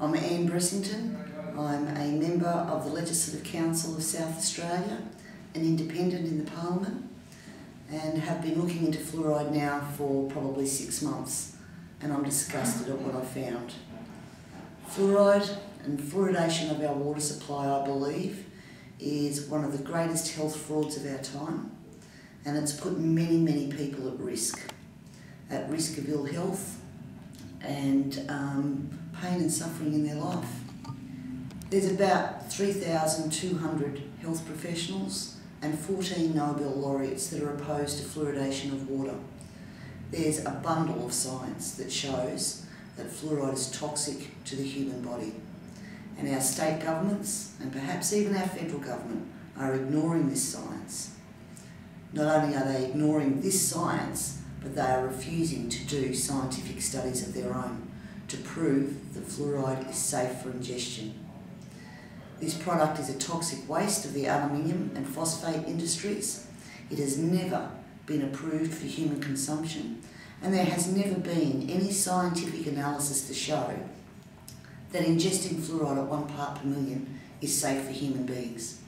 I'm Anne Bressington. I'm a member of the Legislative Council of South Australia, an independent in the Parliament, and have been looking into fluoride now for probably 6 months, and I'm disgusted at what I found. Fluoride and fluoridation of our water supply, I believe, is one of the greatest health frauds of our time, and it's put many people at risk of ill health and pain and suffering in their life. There's about 3,200 health professionals and 14 Nobel laureates that are opposed to fluoridation of water. There's a bundle of science that shows that fluoride is toxic to the human body. And our state governments, and perhaps even our federal government, are ignoring this science. Not only are they ignoring this science, but they are refusing to do scientific studies of their own to prove that fluoride is safe for ingestion. This product is a toxic waste of the aluminium and phosphate industries. It has never been approved for human consumption, and there has never been any scientific analysis to show that ingesting fluoride at 1 part per million is safe for human beings.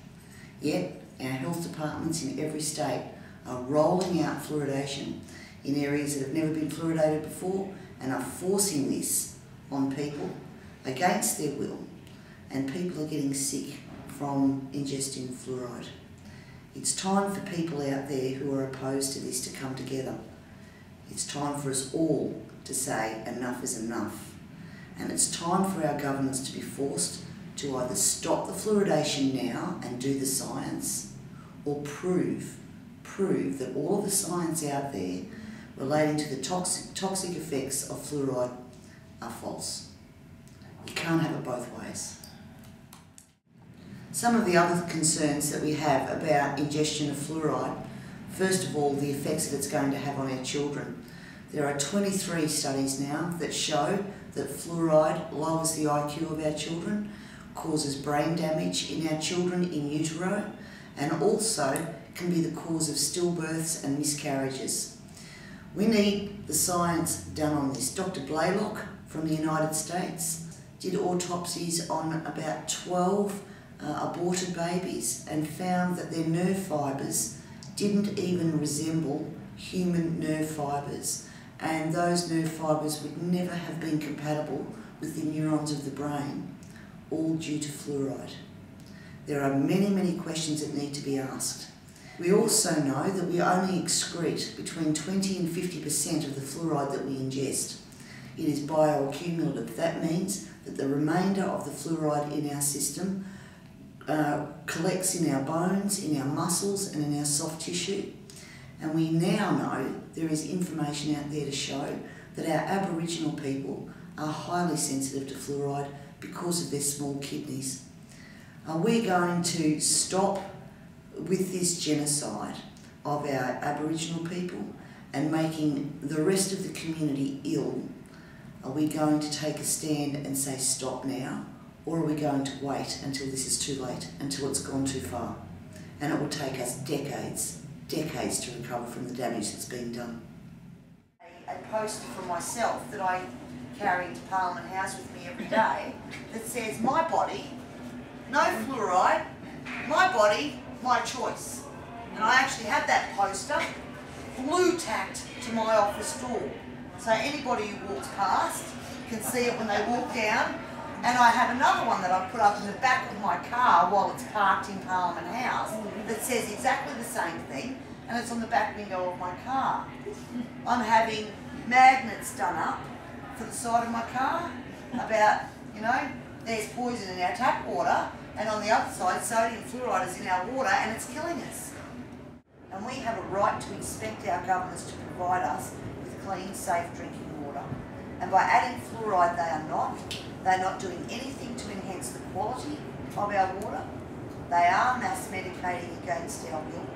Yet, our health departments in every state are rolling out fluoridation in areas that have never been fluoridated before and are forcing this on people against their will, and people are getting sick from ingesting fluoride. It's time for people out there who are opposed to this to come together. It's time for us all to say enough is enough. And it's time for our governments to be forced to either stop the fluoridation now and do the science, or prove that all of the science out there relating to the toxic effects of fluoride are false. You can't have it both ways. Some of the other concerns that we have about ingestion of fluoride, first of all, the effects that it's going to have on our children. There are 23 studies now that show that fluoride lowers the IQ of our children, causes brain damage in our children in utero, and also can be the cause of stillbirths and miscarriages. We need the science done on this. Dr. Blaylock from the United States did autopsies on about 12 aborted babies and found that their nerve fibres didn't even resemble human nerve fibres, and those nerve fibres would never have been compatible with the neurons of the brain, all due to fluoride. There are many questions that need to be asked. We also know that we only excrete between 20 and 50% of the fluoride that we ingest. It is bioaccumulative. That means that the remainder of the fluoride in our system collects in our bones, in our muscles and in our soft tissue. And we now know there is information out there to show that our Aboriginal people are highly sensitive to fluoride because of their small kidneys. We're going to stop with this genocide of our Aboriginal people and making the rest of the community ill. Are we going to take a stand and say stop now, or are we going to wait until this is too late, until it's gone too far? And it will take us decades to recover from the damage that's been done. A poster for myself that I carry into Parliament House with me every day that says, "My body, no fluoride, my body, my choice." And I actually have that poster blue tacked to my office door, so anybody who walks past can see it when they walk down. And I have another one that I put up in the back of my car while it's parked in Parliament House that says exactly the same thing, and it's on the back window of my car. I'm having magnets done up for the side of my car about, there's poison in our tap water, and on the other side, sodium fluoride is in our water and it's killing us. And we have a right to expect our governments to provide us with clean, safe drinking water. And by adding fluoride, they're not doing anything to enhance the quality of our water. They are mass medicating against our will.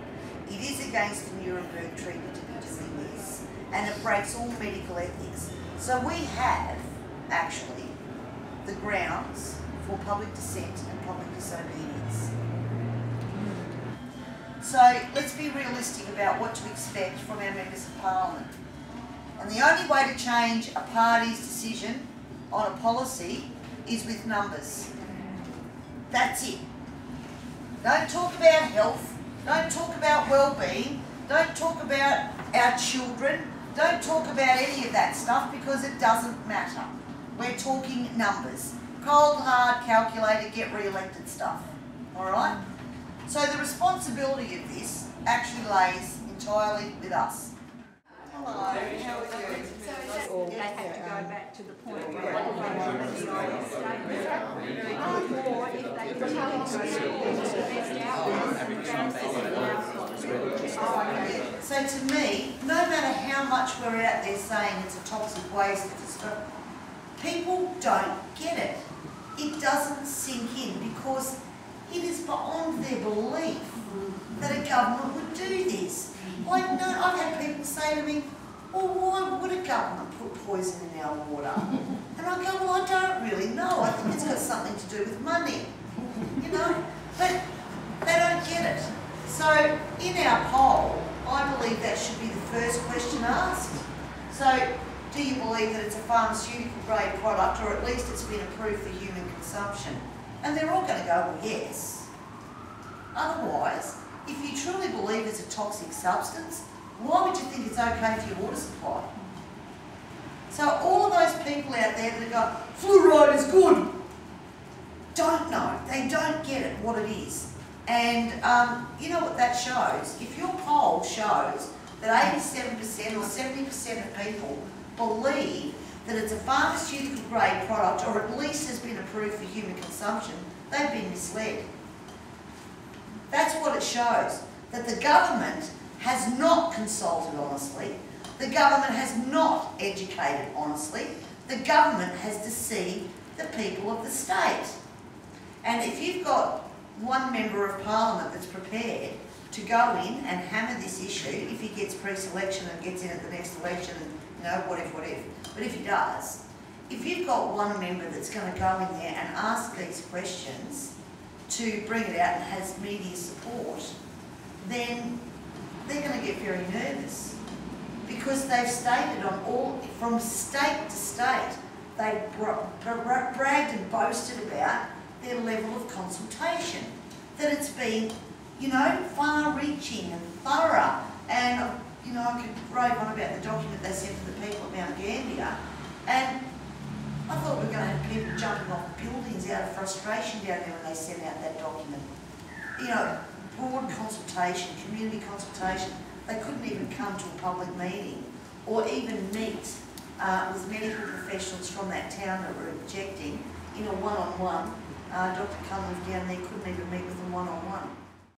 It is against the Nuremberg Treaty to be doing this, and it breaks all medical ethics. So we have, actually, the grounds for public dissent and public disobedience. So let's be realistic about what to expect from our members of Parliament. And the only way to change a party's decision on a policy is with numbers. That's it. Don't talk about health, don't talk about well-being, don't talk about our children, don't talk about any of that stuff because it doesn't matter. We're talking numbers. Cold, hard, calculated, get re-elected stuff. Alright? So the responsibility of this actually lays entirely with us. Hello, how are you? So they have to go back to the point where they want the statement, or if they continue to So to me, no matter how much we're out there saying it's a toxic waste, people don't get it. It doesn't sink in because it is beyond their belief that a government would do this. I've had people say to me, well, why would a government put poison in our water? And I go, well, I don't really know. I think it's got something to do with money, you know? But they don't get it. So in our poll, I believe that should be the first question asked. So do you believe that it's a pharmaceutical grade product, or at least it's been approved for human consumption? And they're all going to go, well, yes. Otherwise, if you truly believe it's a toxic substance, why would you think it's okay for your water supply? So all of those people out there that go, fluoride is good, don't know. They don't get it, what it is. And you know what that shows? If your poll shows that 87% or 70% of people believe that it's a pharmaceutical grade product, or at least has been approved for human consumption, they've been misled. That's what it shows, that the government has not consulted honestly, the government has not educated honestly, the government has deceived the people of the state. And if you've got one member of parliament that's prepared to go in and hammer this issue, if he gets pre-selection and gets in at the next election, and you know, what if, but if he does, if you've got one member that's going to go in there and ask these questions to bring it out and has media support, then they're going to get very nervous because they've stated on all, from state to state, they've bragged and boasted about their level of consultation, that it's been, you know, far-reaching and thorough. And, you know, I could rave on about the document they sent to the people at Mount Gambier, and I thought we were going to have people jumping off buildings out of frustration down there when they sent out that document. You know, broad consultation, community consultation. They couldn't even come to a public meeting or even meet with medical professionals from that town that were objecting in a one-on-one. Dr. Cullen down there couldn't even meet with them one-on-one.